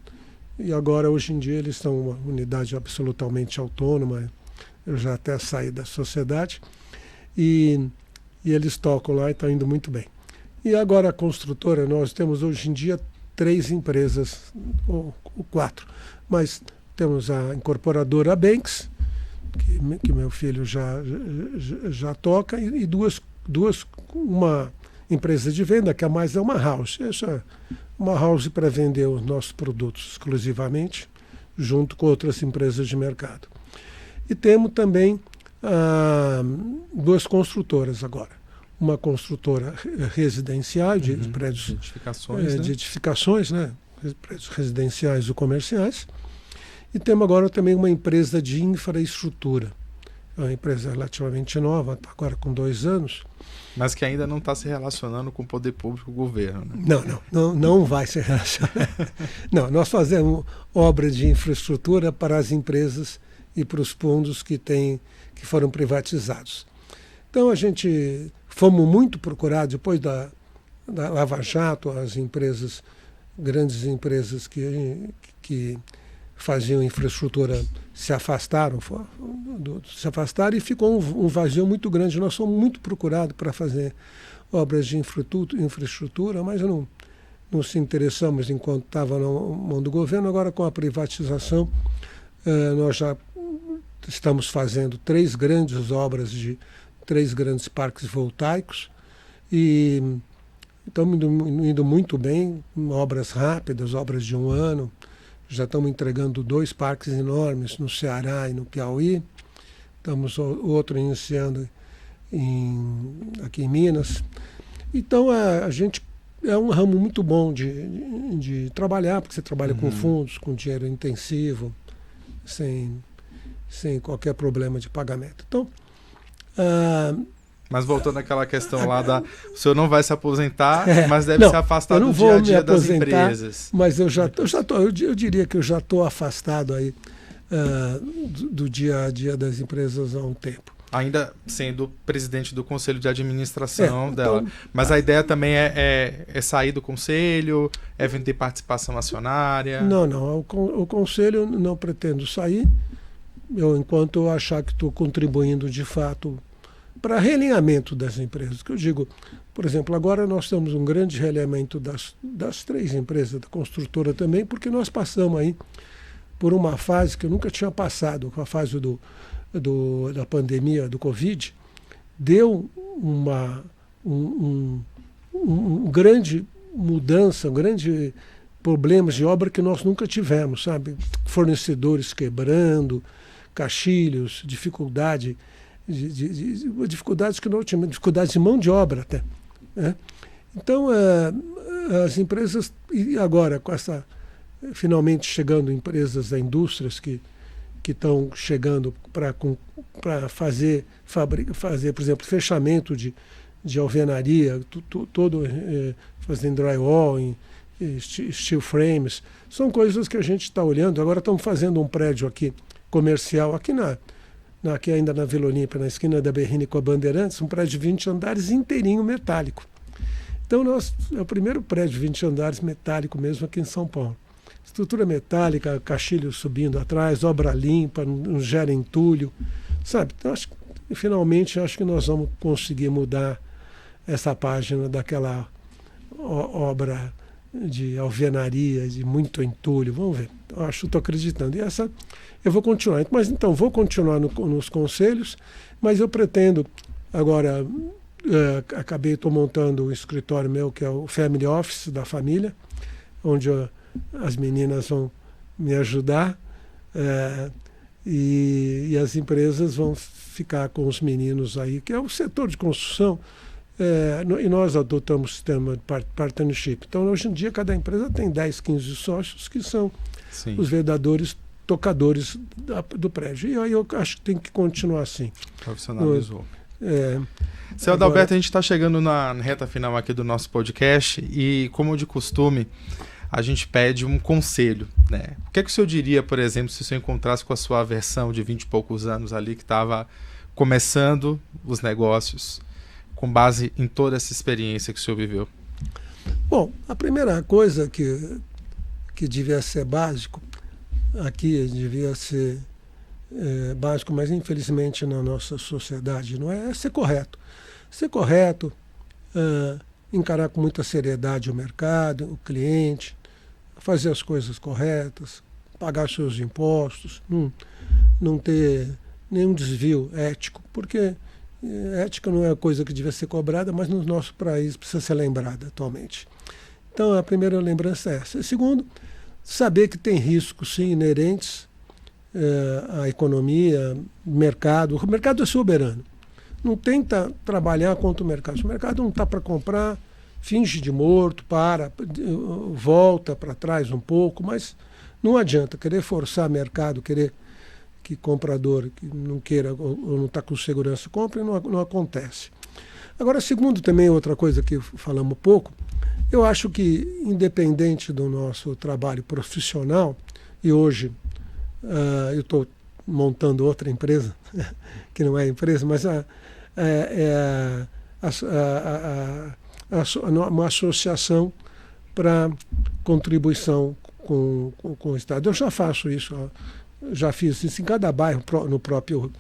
E agora, hoje em dia, eles são uma unidade absolutamente autônoma. Eu já até saí da sociedade. E eles tocam lá e está indo muito bem. E agora a construtora, nós temos hoje em dia 3 empresas, ou 4. Mas temos a incorporadora Banks, que meu filho já toca, e uma empresa de venda, que a mais é uma house. Essa é uma house para vender os nossos produtos exclusivamente, junto com outras empresas de mercado. E temos também 2 construtoras agora. Uma construtora residencial, de prédios edificações, de edificações, né? Prédios residenciais ou comerciais. E temos agora também uma empresa de infraestrutura. É uma empresa relativamente nova, está agora com 2 anos. Mas que ainda não está se relacionando com o poder público, o governo, né? Não vai se relacionar. Não, nós fazemos obra de infraestrutura para as empresas e para os fundos que foram privatizados. Então a gente fomos muito procurados depois da Lava Jato, as empresas, grandes empresas que faziam infraestrutura se afastaram e ficou um vazio muito grande. Nós somos muito procurados para fazer obras de infraestrutura, mas não se interessamos enquanto estava na mão do governo. Agora, com a privatização, nós já estamos fazendo 3 grandes obras de 3 grandes parques voltaicos e estamos indo muito bem, obras rápidas, obras de 1 ano. Já estamos entregando 2 parques enormes no Ceará e no Piauí. Estamos outro iniciando aqui em Minas. Então, a gente é um ramo muito bom de trabalhar, porque você trabalha com fundos, com dinheiro intensivo, sem qualquer problema de pagamento. Então, mas voltando àquela questão lá o senhor não vai se aposentar, mas deve se afastar do dia a dia das empresas. Mas eu diria que eu já estou afastado aí do dia a dia das empresas há um tempo. Ainda sendo presidente do conselho de administração dela. Então, mas a ideia também é sair do conselho, é vender participação acionária? Não. O conselho não pretendo sair, enquanto eu achar que estou contribuindo de fato para realinhamento das empresas. Que eu digo, por exemplo, agora nós temos um grande realinhamento das 3 empresas, da construtora também, porque nós passamos aí por uma fase que eu nunca tinha passado, com a fase da pandemia, do Covid, deu uma grande mudança, grande problemas de obra que nós nunca tivemos, sabe? Fornecedores quebrando, caixilhos, dificuldades que não tínhamos, dificuldades de mão de obra até. Né? Então, as empresas, e agora com finalmente chegando empresas da indústrias que estão chegando para fazer, por exemplo, fechamento de alvenaria, fazendo drywall, steel frames, são coisas que a gente está olhando. Agora estamos fazendo um prédio aqui, comercial, aqui ainda na Vila Olímpia, na esquina da Berrini com a Bandeirantes, um prédio de 20 andares inteirinho metálico. Então, é o primeiro prédio de 20 andares metálico mesmo aqui em São Paulo. Estrutura metálica, caixilho subindo atrás, obra limpa, não gera entulho, sabe? Então, finalmente, acho que nós vamos conseguir mudar essa página daquela obra de alvenaria, de muito entulho. Vamos ver. Estou acreditando. E essa eu vou continuar. Mas então, vou continuar nos conselhos, mas eu pretendo agora, estou montando um escritório meu, que é o Family Office da família, onde as meninas vão me ajudar e as empresas vão ficar com os meninos aí, que é o setor de construção. E nós adotamos o sistema de partnership. Então, hoje em dia, cada empresa tem 10, 15 sócios que são os verdadeiros tocadores do prédio. E aí eu acho que tem que continuar assim. Profissionalizou. Seu Adalberto, a gente está chegando na reta final aqui do nosso podcast e, como de costume, a gente pede um conselho, né? O que é que o senhor diria, por exemplo, se o senhor encontrasse com a sua versão de 20 e poucos anos ali, que estava começando os negócios, com base em toda essa experiência que o senhor viveu? Bom, a primeira coisa que devia ser básico, aqui devia ser básico, mas infelizmente na nossa sociedade não é ser correto. Ser correto, encarar com muita seriedade o mercado, o cliente, fazer as coisas corretas, pagar seus impostos, não ter nenhum desvio ético, porque ética não é a coisa que devia ser cobrada, mas no nosso país precisa ser lembrada atualmente. Então, a primeira lembrança é essa. Segundo, saber que tem riscos, sim, inerentes à economia, mercado. O mercado é soberano. Não tenta trabalhar contra o mercado. Se o mercado não está para comprar, finge de morto, volta para trás um pouco, mas Não adianta querer forçar mercado, querer que comprador que não queira ou não está com segurança compre, não acontece. Agora, segundo também outra coisa que falamos pouco, eu acho que independente do nosso trabalho profissional, e hoje eu estou montando outra empresa, que não é empresa, mas uma associação para contribuição com o Estado. Eu já faço isso, já fiz isso em cada bairro, no próprio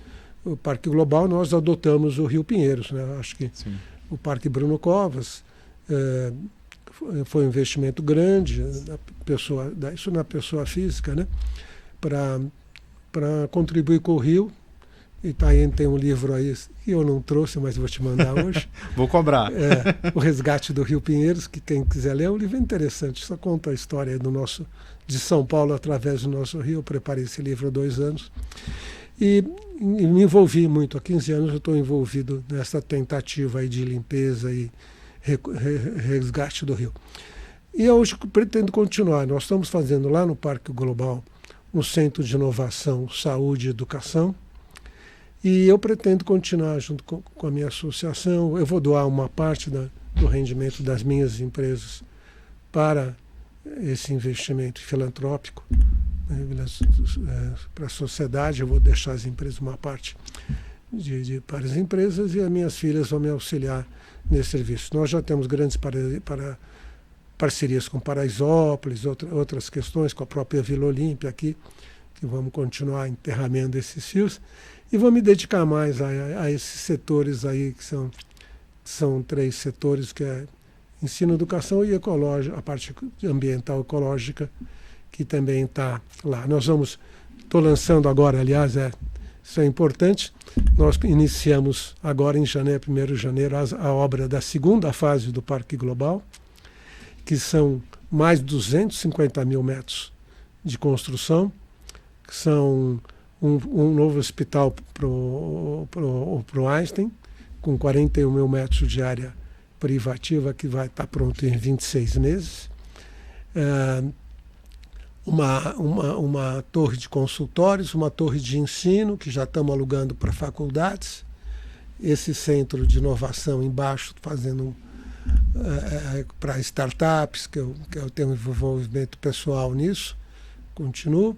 Parque Global, nós adotamos o Rio Pinheiros, né? Acho que sim. O Parque Bruno Covas foi um investimento grande, isso na pessoa física, né? Para contribuir com o Rio. E tem um livro aí que eu não trouxe, mas vou te mandar hoje. Vou cobrar. O Resgate do Rio Pinheiros, que quem quiser ler, é um livro interessante. Só conta a história de São Paulo através do nosso rio. Eu preparei esse livro há 2 anos. E me envolvi muito. Há 15 anos eu estou envolvido nessa tentativa aí de limpeza e resgate do rio. E hoje pretendo continuar. Nós estamos fazendo lá no Parque Global um centro de inovação, saúde e educação. E eu pretendo continuar junto com a minha associação. Eu vou doar uma parte do rendimento das minhas empresas para esse investimento filantrópico, para a sociedade. Eu vou deixar as empresas uma parte para as empresas e as minhas filhas vão me auxiliar nesse serviço. Nós já temos grandes parcerias com Paraisópolis, outras questões, com a própria Vila Olímpia aqui, que vamos continuar enterramento esses fios. E vou me dedicar mais a esses setores aí, que são 3 setores, que é ensino, educação e ecológica, a parte ambiental ecológica, que também está lá. Estou lançando agora, aliás, isso é importante, nós iniciamos agora em janeiro, 1º de janeiro, a obra da segunda fase do Parque Global, que são mais de 250 mil metros de construção, que são um novo hospital para o Einstein, com 41 mil metros de área privativa, que vai estar pronto em 26 meses. Uma torre de consultórios, uma torre de ensino, que já estamos alugando para faculdades. Esse centro de inovação embaixo, fazendo para startups, que eu tenho um envolvimento pessoal nisso, continuo.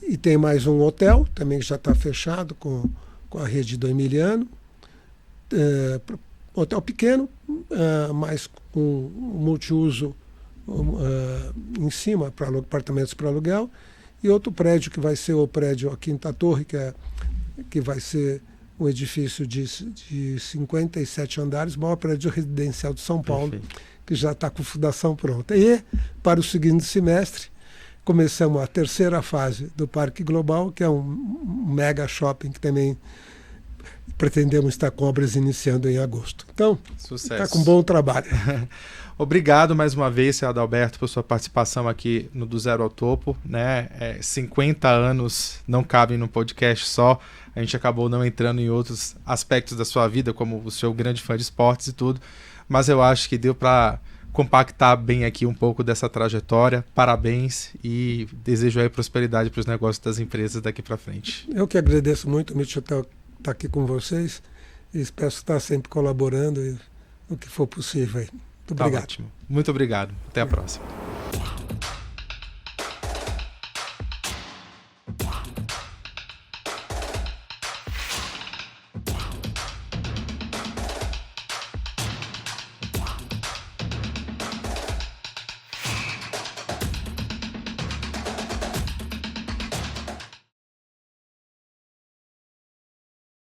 E tem mais um hotel, também que já está fechado com a rede do Emiliano. Hotel pequeno, mas com multiuso em cima, para apartamentos para aluguel. E outro prédio que vai ser o prédio, a Quinta Torre, que vai ser um edifício de 57 andares, o maior prédio residencial de São Paulo, perfeito, que já está com fundação pronta. E para o seguinte semestre, começamos a 3ª fase do Parque Global, que é um mega shopping que também pretendemos estar com obras iniciando em agosto. Então, está com bom trabalho. Obrigado mais uma vez, senhor Adalberto, por sua participação aqui no Do Zero ao Topo, né? 50 anos não cabem num podcast só. A gente acabou não entrando em outros aspectos da sua vida, como o seu grande fã de esportes e tudo, mas eu acho que deu para compactar bem aqui um pouco dessa trajetória. Parabéns e desejo aí prosperidade para os negócios das empresas daqui para frente. Eu que agradeço muito, Mitchell, estar aqui com vocês e espero estar sempre colaborando o que for possível aí. Muito obrigado. Ótimo. Muito obrigado. Até a próxima.